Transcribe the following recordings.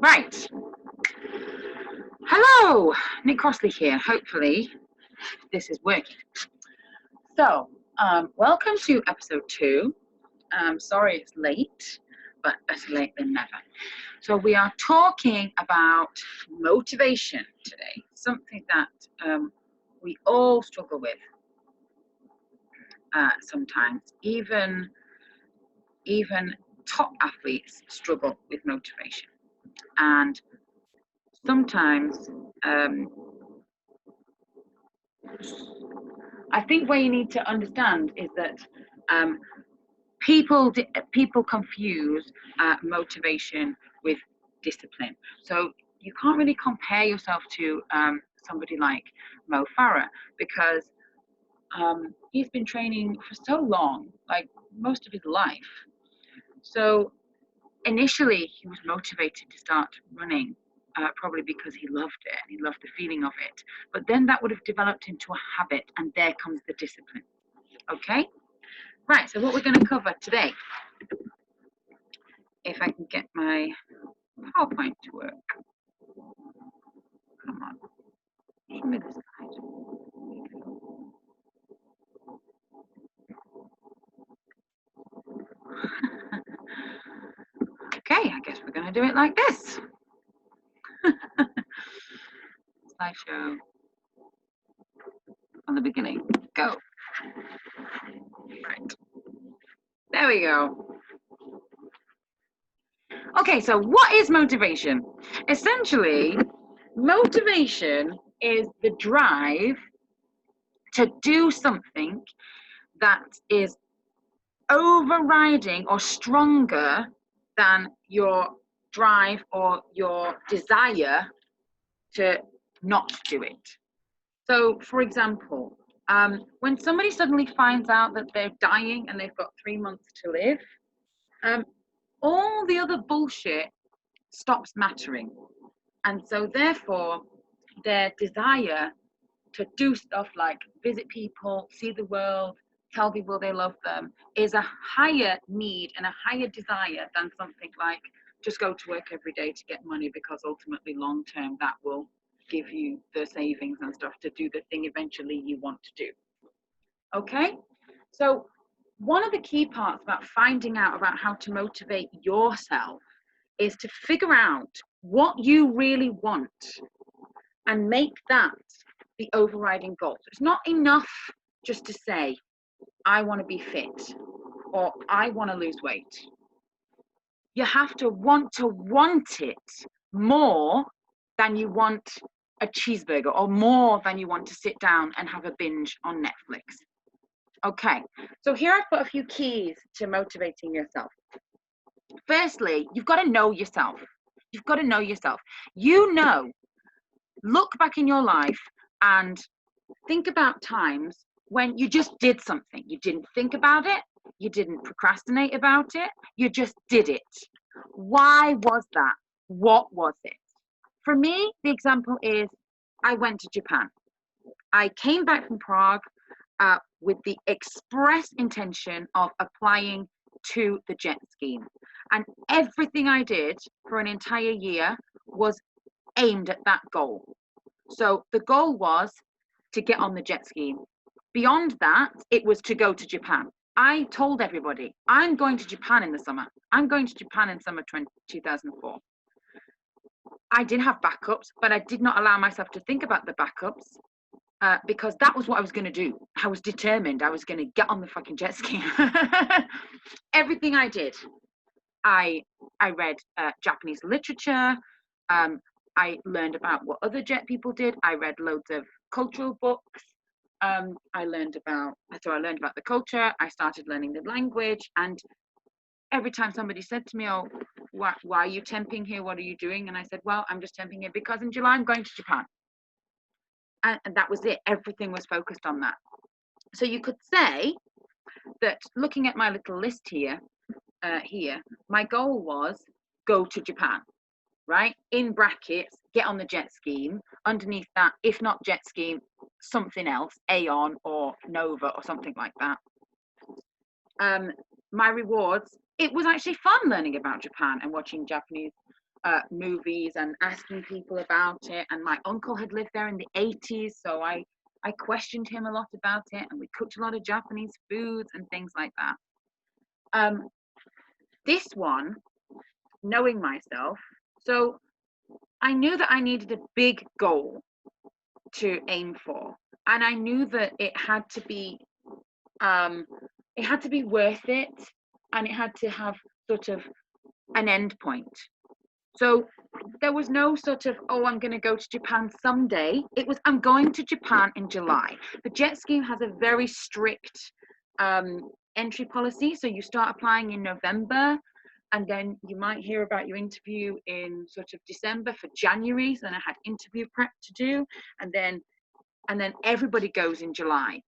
Right. Hello, Nick Crossley here. Hopefully this is working. So, welcome to episode 2. Sorry it's late, but better late than never. So we are talking about motivation today, something that we all struggle with sometimes. Even top athletes struggle with motivation. And sometimes I think what you need to understand is that people confuse motivation with discipline. So you can't really compare yourself to somebody like Mo Farah because he's been training for so long, like most of his life. So initially he was motivated to start running probably because he loved it and he loved the feeling of it. But then that would have developed into a habit, and there comes the discipline. Okay? Right, so what we're going to cover today, if I can get my PowerPoint to work. Come on. Show me this slide. Okay, I guess we're going to do it like this. Slideshow from the beginning. Go. Right. There we go. Okay, so what is motivation? Essentially, motivation is the drive to do something that is overriding or stronger than your drive or your desire to not do it. So, for example, when somebody suddenly finds out that they're dying and they've got 3 months to live, all the other bullshit stops mattering. And so therefore, their desire to do stuff like visit people, see the world, tell people they love them, is a higher need and a higher desire than something like just go to work every day to get money, because ultimately long term that will give you the savings and stuff to do the thing eventually you want to do. Okay? So one of the key parts about finding out about how to motivate yourself is to figure out what you really want and make that the overriding goal. So it's not enough just to say, I want to be fit or I want to lose weight. You have to want it more than you want a cheeseburger or more than you want to sit down and have a binge on Netflix. Okay, so here I've got a few keys to motivating yourself. Firstly, you've got to know yourself. You've got to know yourself. You know, look back in your life and think about times when you just did something. You didn't think about it. You didn't procrastinate about it. You just did it. Why was that? What was it? For me, the example is I went to Japan. I came back from Prague with the express intention of applying to the jet scheme. And everything I did for an entire year was aimed at that goal. So the goal was to get on the jet scheme. Beyond that, it was to go to Japan. I told everybody, I'm going to Japan in the summer. I'm going to Japan in summer 2004. I did have backups, but I did not allow myself to think about the backups because that was what I was going to do. I was determined. I was going to get on the fucking jet ski. Everything I did, I read Japanese literature. I learned about what other jet people did. I read loads of cultural books. I learned about the culture. I started learning the language. And every time somebody said to me, oh, why are you temping here? What are you doing? And I said, well, I'm just temping here because in July I'm going to Japan. And that was it. Everything was focused on that. So you could say that looking at my little list here, my goal was go to Japan, right? In brackets, get on the jet scheme. Underneath that, if not jet scheme, something else, Aeon or Nova or something like that. My rewards, it was actually fun learning about Japan and watching Japanese movies and asking people about it. And my uncle had lived there in the 80s, so I questioned him a lot about it, and we cooked a lot of Japanese foods and things like that. This one, knowing myself, so I knew that I needed a big goal to aim for, and I knew that it had to be worth it, and it had to have sort of an end point. So there was no sort of, oh, I'm going to go to Japan someday. It was, I'm going to Japan in July. The jet scheme has a very strict entry policy. So you start applying in November, and then you might hear about your interview in sort of December for January. So then I had interview prep to do, and then everybody goes in July.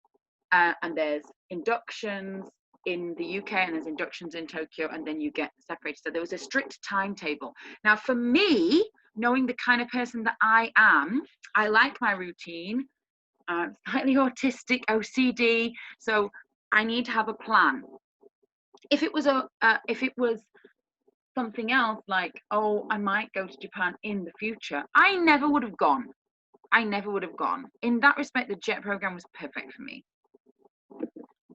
And there's inductions in the UK, and there's inductions in Tokyo, and then you get separated. So there was a strict timetable. Now, for me, knowing the kind of person that I am, I like my routine. Slightly autistic, OCD, so I need to have a plan. If it was something else like, oh, I might go to Japan in the future, I never would have gone. In that respect, the jet program was perfect for me.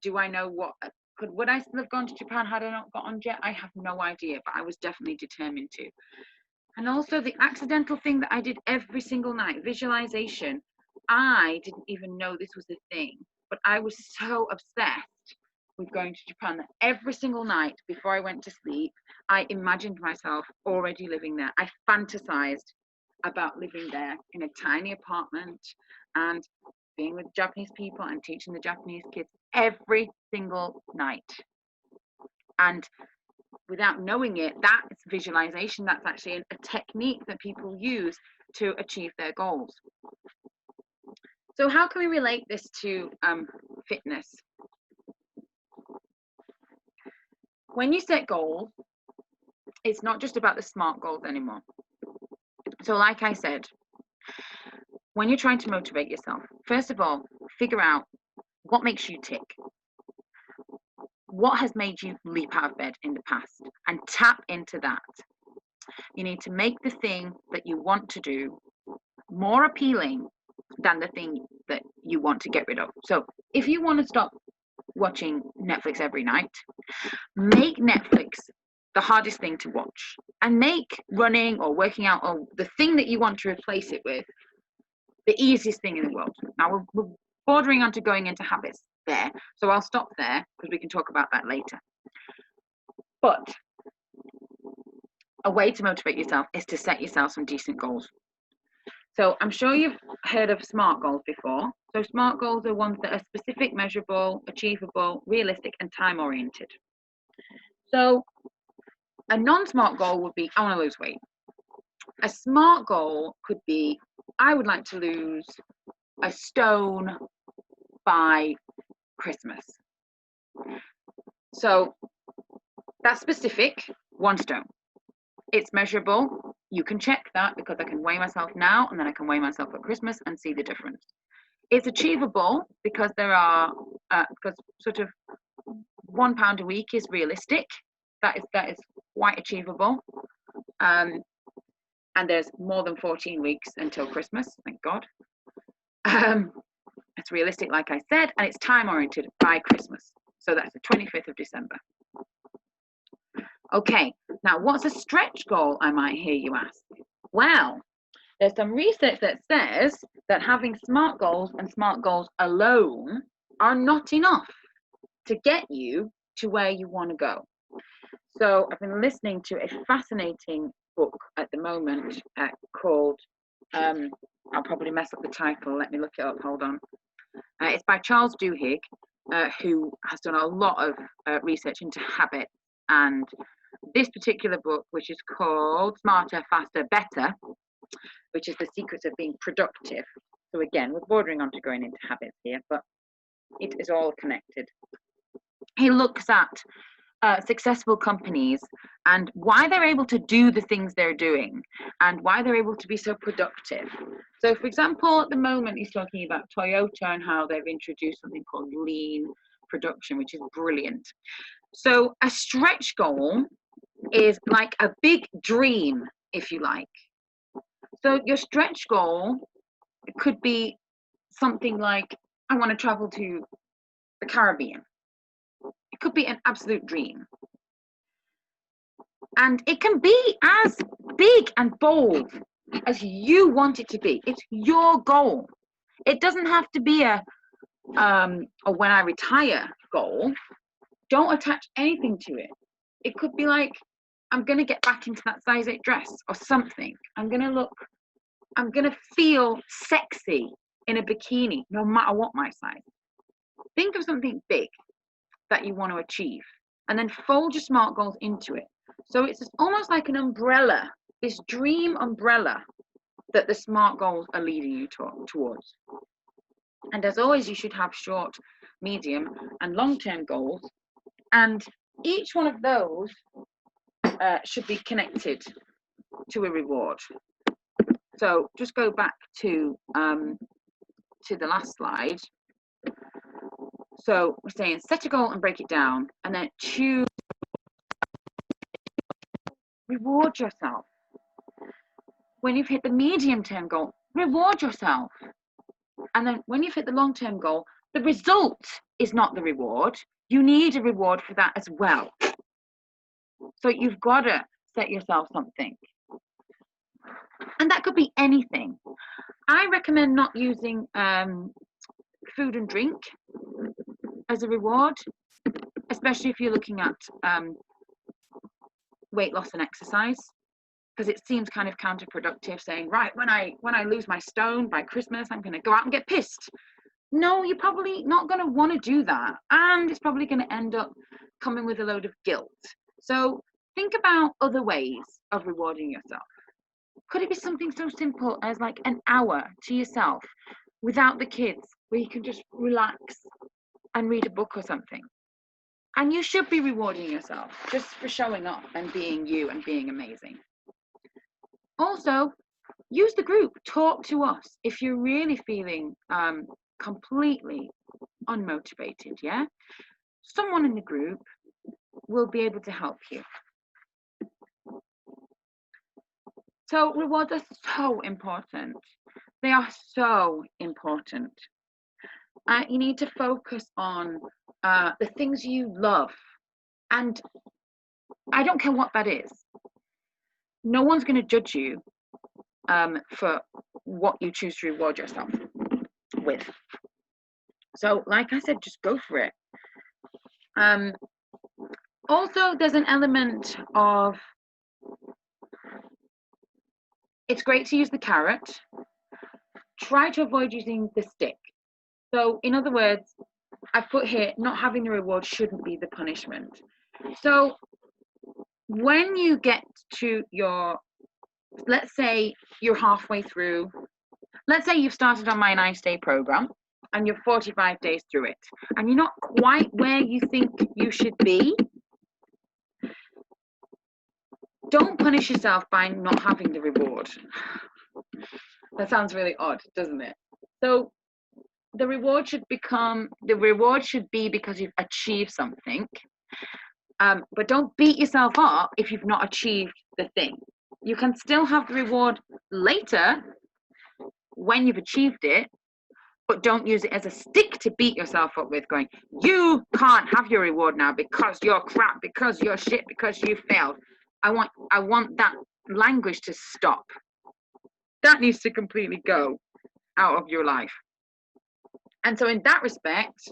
Do I know would I still have gone to Japan had I not got on jet? I have no idea, but I was definitely determined to. And also the accidental thing that I did every single night, visualization. I didn't even know this was a thing, but I was so obsessed with going to Japan that every single night before I went to sleep, I imagined myself already living there. I fantasized about living there in a tiny apartment and being with Japanese people and teaching the Japanese kids every single night. And without knowing it, that's visualization. That's actually a technique that people use to achieve their goals. So how can we relate this to fitness? When you set goals, it's not just about the SMART goals anymore. So like I said, when you're trying to motivate yourself, first of all, figure out what makes you tick. What has made you leap out of bed in the past, and tap into that. You need to make the thing that you want to do more appealing than the thing that you want to get rid of. So if you want to stop watching Netflix every night, make Netflix the hardest thing to watch, and make running or working out or the thing that you want to replace it with the easiest thing in the world. Now we're bordering on to going into habits there, so I'll stop there because we can talk about that later. But a way to motivate yourself is to set yourself some decent goals. So I'm sure you've heard of SMART goals before. So SMART goals are ones that are specific, measurable, achievable, realistic, and time-oriented. So a non-SMART goal would be, I want to lose weight. A SMART goal could be, I would like to lose a stone by Christmas. So that's specific, 1 stone. It's measurable. You can check that because I can weigh myself now, and then I can weigh myself at Christmas and see the difference. It's achievable because there are, because sort of £1 a week is realistic. That is quite achievable. And there's more than 14 weeks until Christmas, thank God. It's realistic, like I said, and it's time oriented by Christmas. So that's the 25th of December. Okay, now what's a stretch goal, I might hear you ask? Well, there's some research that says that having SMART goals and SMART goals alone are not enough to get you to where you want to go. So I've been listening to a fascinating book at the moment called, I'll probably mess up the title, let me look it up, hold on. It's by Charles Duhigg, who has done a lot of research into habits, and this particular book, which is called Smarter, Faster, Better, which is the secrets of being productive. So again, we're bordering on to going into habits here, but it is all connected. He looks at successful companies and why they're able to do the things they're doing and why they're able to be so productive. So for example, at the moment he's talking about Toyota and how they've introduced something called lean production, which is brilliant. So a stretch goal is like a big dream if you like. So your stretch goal could be something like, I want to travel to the Caribbean. It could be an absolute dream. And it can be as big and bold as you want it to be. It's your goal. It doesn't have to be a when I retire goal. Don't attach anything to it. It could be like, I'm going to get back into that size 8 dress or something. I'm going to feel sexy in a bikini, no matter what my size. Think of something big that you want to achieve and then fold your SMART goals into it. So it's almost like an umbrella, this dream umbrella that the SMART goals are leading you towards. And as always, you should have short, medium, and long-term goals. And each one of those should be connected to a reward. So just go back to the last slide. So we're saying set a goal and break it down, and then choose. Reward yourself. When you've hit the medium-term goal, reward yourself. And then when you've hit the long-term goal, the result is not the reward. You need a reward for that as well. So you've got to set yourself something. And that could be anything. I recommend not using food and drink as a reward, especially if you're looking at weight loss and exercise, because it seems kind of counterproductive saying, right, when I lose my stone by Christmas, I'm going to go out and get pissed. No, you're probably not going to want to do that, and it's probably going to end up coming with a load of guilt. So think about other ways of rewarding yourself. Could it be something so simple as like an hour to yourself without the kids, where you can just relax and read a book or something? And you should be rewarding yourself just for showing up and being you and being amazing. Also, use the group. Talk to us if you're really feeling completely unmotivated, yeah? Someone in the group will be able to help you. So rewards are so important. They are so important. You need to focus on the things you love. And I don't care what that is. No one's going to judge you for what you choose to reward yourself with. So like I said, just go for it. Also, there's an element of, it's great to use the carrot. Try to avoid using the stick. So in other words, I've put here, not having the reward shouldn't be the punishment. So when you get to your, let's say you're halfway through, let's say you've started on my 9-day program and you're 45 days through it, and you're not quite where you think you should be, don't punish yourself by not having the reward. That sounds really odd, doesn't it? So the reward should be because you've achieved something. But don't beat yourself up if you've not achieved the thing. You can still have the reward later when you've achieved it, but don't use it as a stick to beat yourself up with, going, you can't have your reward now because you're crap, because you're shit, because you failed. I want that language to stop. That needs to completely go out of your life. And so in that respect,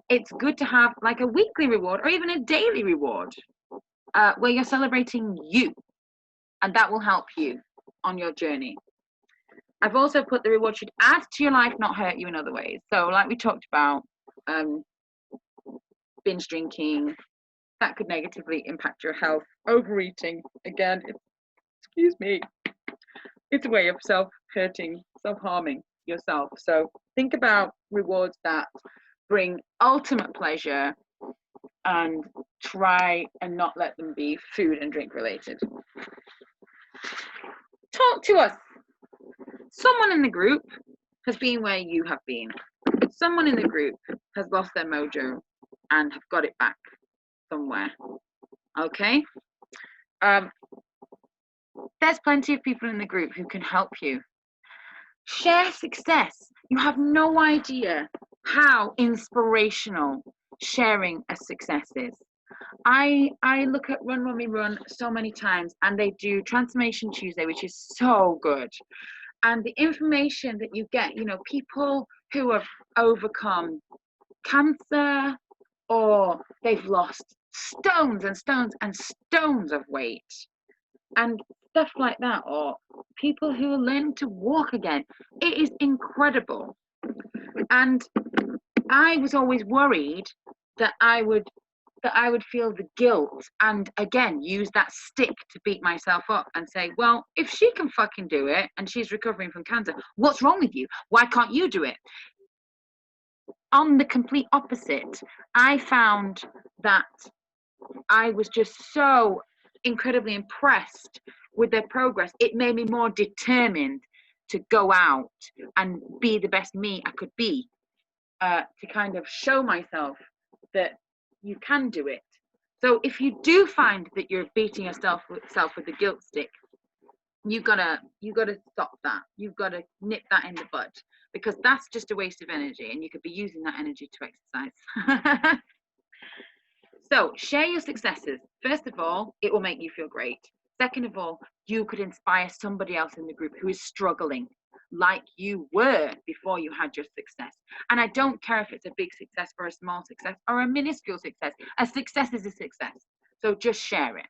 it's good to have like a weekly reward or even a daily reward where you're celebrating you, and that will help you on your journey. I've also put the reward should add to your life, not hurt you in other ways. So like we talked about, binge drinking, that could negatively impact your health. Overeating, again, excuse me, it's a way of self-hurting, self-harming yourself. So think about rewards that bring ultimate pleasure and try and not let them be food and drink related. Talk to us. Someone in the group has been where you have been. Someone in the group has lost their mojo and have got it back somewhere. Okay? There's plenty of people in the group who can help you. Share success. You have no idea how inspirational sharing a success is. I look at Run Mummy Run so many times, and they do Transformation Tuesday, which is so good. And the information that you get, you know, people who have overcome cancer, or they've lost stones and stones and stones of weight and stuff like that, or people who are learning to walk again. It is incredible. And I was always worried that I would feel the guilt and again use that stick to beat myself up and say, well, if she can fucking do it and she's recovering from cancer, what's wrong with you? Why can't you do it? On the complete opposite, I found that I was just so incredibly impressed with their progress. It made me more determined to go out and be the best me I could be, to kind of show myself that you can do it. So if you do find that you're beating yourself with the guilt stick, you gotta stop that. You've got to nip that in the bud, because that's just a waste of energy, and you could be using that energy to exercise. So share your successes. First of all, it will make you feel great. Second of all, you could inspire somebody else in the group who is struggling like you were before you had your success. And I don't care if it's a big success or a small success or a minuscule success. A success is a success. So just share it.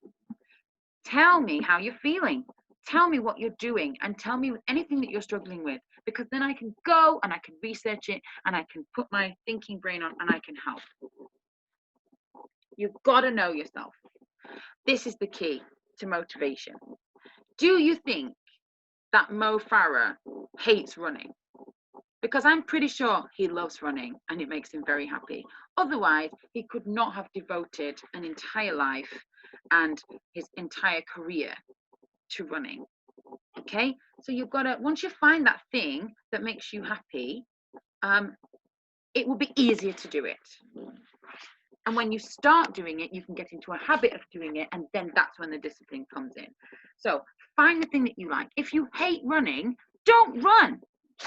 Tell me how you're feeling. Tell me what you're doing, and tell me anything that you're struggling with, because then I can go and I can research it and I can put my thinking brain on and I can help. You've got to know yourself. This is the key to motivation. Do you think that Mo Farah hates running? Because I'm pretty sure he loves running and it makes him very happy. Otherwise, he could not have devoted an entire life and his entire career to running. Okay, so you've got to, once you find that thing that makes you happy, it will be easier to do it. And when you start doing it, you can get into a habit of doing it, and then that's when the discipline comes in. So find the thing that you like. If you hate running, don't run.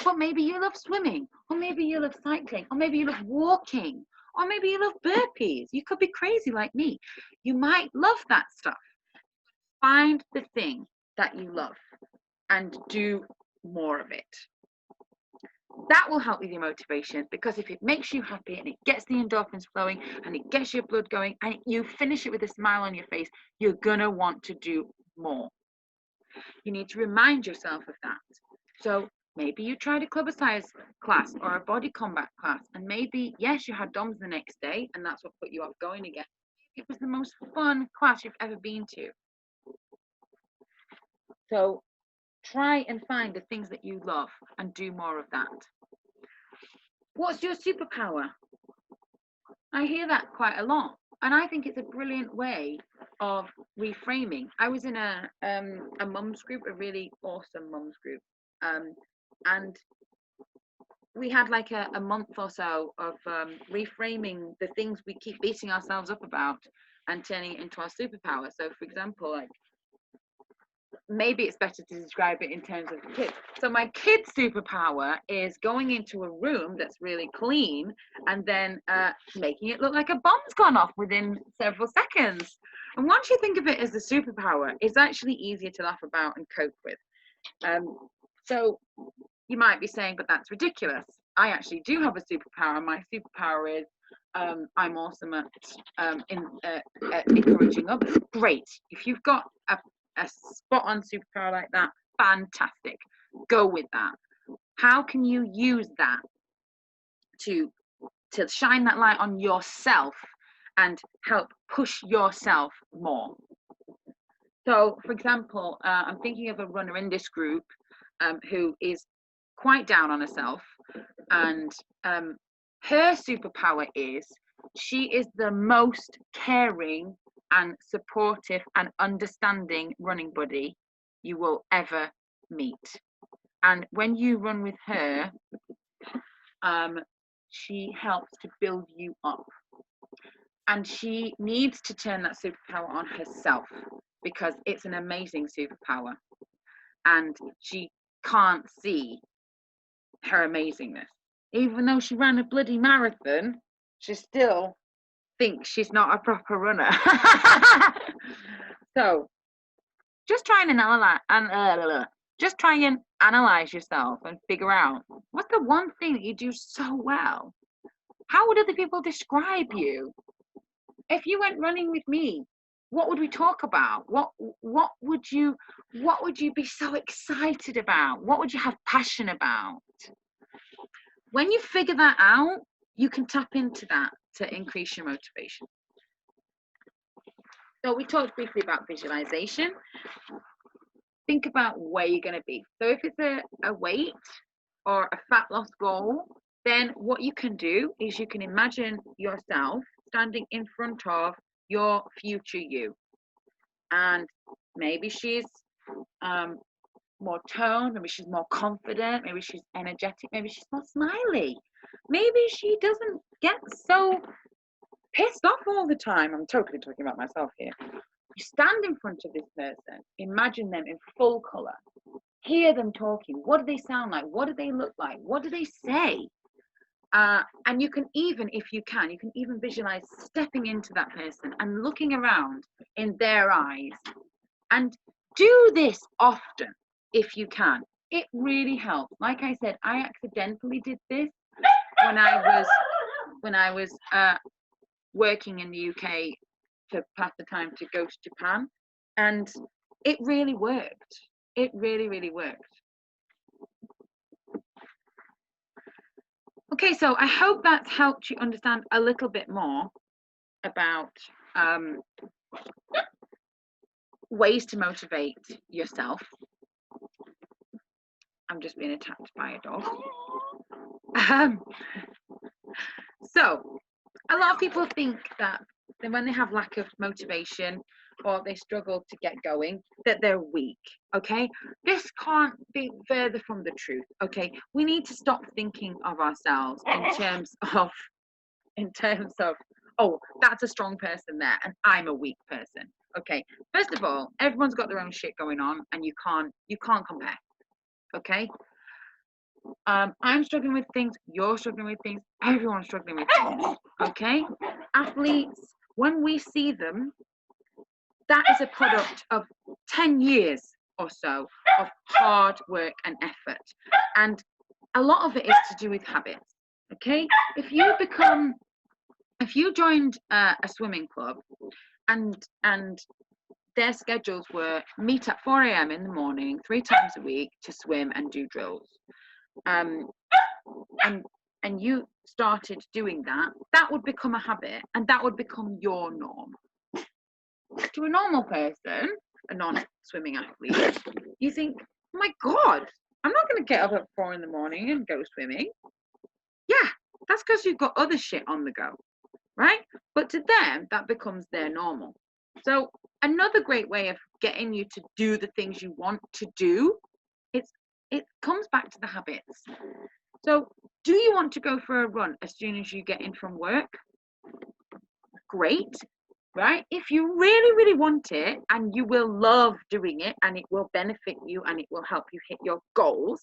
But maybe you love swimming, or maybe you love cycling, or maybe you love walking, or maybe you love burpees. You could be crazy like me. You might love that stuff. Find the thing that you love and do more of it. That will help with your motivation, because if it makes you happy and it gets the endorphins flowing and it gets your blood going and you finish it with a smile on your face, you're gonna want to do more. You need to remind yourself of that. So maybe you tried a club size class or a body combat class, and maybe, yes, you had DOMS the next day and that's what put you off going again. It was the most fun class you've ever been to. So try and find the things that you love and do more of that. What's your superpower? I hear that quite a lot, and I think it's a brilliant way of reframing. I was in a mums group, a really awesome mums group, and we had like a month or so of reframing the things we keep beating ourselves up about and turning it into our superpower. So, for example, like, maybe it's better to describe it in terms of kids. So my kid's superpower is going into a room that's really clean and then making it look like a bomb's gone off within several seconds. And once you think of it as a superpower, it's actually easier to laugh about and cope with. So you might be saying, but that's ridiculous. I actually do have a superpower. My superpower is I'm awesome at encouraging others. Great. If you've got a spot on superpower like that, fantastic. Go with that. How can you use that to shine that light on yourself and help push yourself more? So, for example, I'm thinking of a runner in this group who is quite down on herself, and her superpower is she is the most caring and supportive and understanding running buddy you will ever meet. And when you run with her, she helps to build you up. And she needs to turn that superpower on herself, because it's an amazing superpower. and she can't see her amazingness. Even though she ran a bloody marathon, she still thinks she's not a proper runner. So just try and analyze yourself and figure out what's the one thing that you do so well. How would other people describe you? If you went running with me, what would we talk about? What would you be so excited about? What would you have passion about? When you figure that out, you can tap into that to increase your motivation. So we talked briefly about visualization. Think about where you're going to be. So if it's a weight or a fat loss goal, then what you can do is you can imagine yourself standing in front of your future you. And maybe she's more toned, maybe she's more confident, maybe she's energetic, maybe she's more smiley. Maybe she doesn't get so pissed off all the time. I'm totally talking about myself here. You stand in front of this person, imagine them in full color, hear them talking. What do they sound like? What do they look like? What do they say? And you can even, if you can even visualize stepping into that person and looking around in their eyes. And do this often if you can. It really helps. Like I said, I accidentally did this when I was working in the UK to pass the time to go to Japan, and it really worked. It really, really worked. Okay, so I hope that's helped you understand a little bit more about ways to motivate yourself. I'm just being attacked by a dog. So a lot of people think that when they have lack of motivation or they struggle to get going, that they're weak. Okay, this can't be further from the truth. Okay, we need to stop thinking of ourselves in terms of oh, that's a strong person there and I'm a weak person. Okay, first of all, everyone's got their own shit going on and you can't compare. Okay, I'm struggling with things, you're struggling with things, everyone's struggling with things. Okay, athletes, when we see them, that is a product of 10 years or so of hard work and effort, and a lot of it is to do with habits. Okay, if you joined a swimming club and their schedules were meet at 4 a.m. in the morning 3 times a week to swim and do drills, and you started doing that, that would become a habit and that would become your norm. To a normal person, a non-swimming athlete, you think, oh my God, I'm not going to get up at 4 in the morning and go swimming. Yeah, that's because you've got other shit on the go, right? But to them, that becomes their normal. So another great way of getting you to do the things you want to do, it comes back to the habits. So do you want to go for a run as soon as you get in from work? Great, right? If you really, really want it and you will love doing it and it will benefit you and it will help you hit your goals,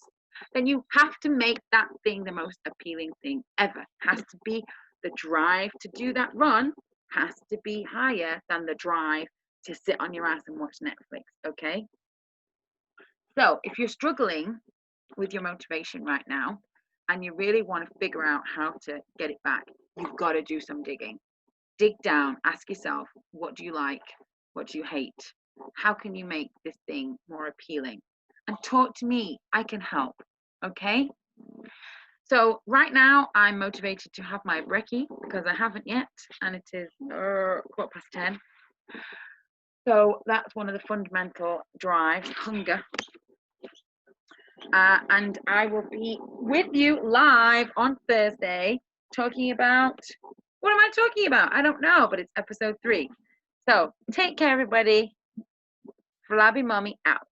then you have to make that thing the most appealing thing ever. It has to be the drive to do that run has to be higher than the drive to sit on your ass and watch Netflix, okay? So if you're struggling with your motivation right now and you really want to figure out how to get it back, you've got to do some digging. Dig down, ask yourself, what do you like? What do you hate? How can you make this thing more appealing? And talk to me, I can help, okay? So right now I'm motivated to have my brekkie because I haven't yet, and it is 10:15. So that's one of the fundamental drives, hunger. And I will be with you live on Thursday talking about, what am I talking about? I don't know, but it's episode 3. So take care, everybody. Flabby Mummy out.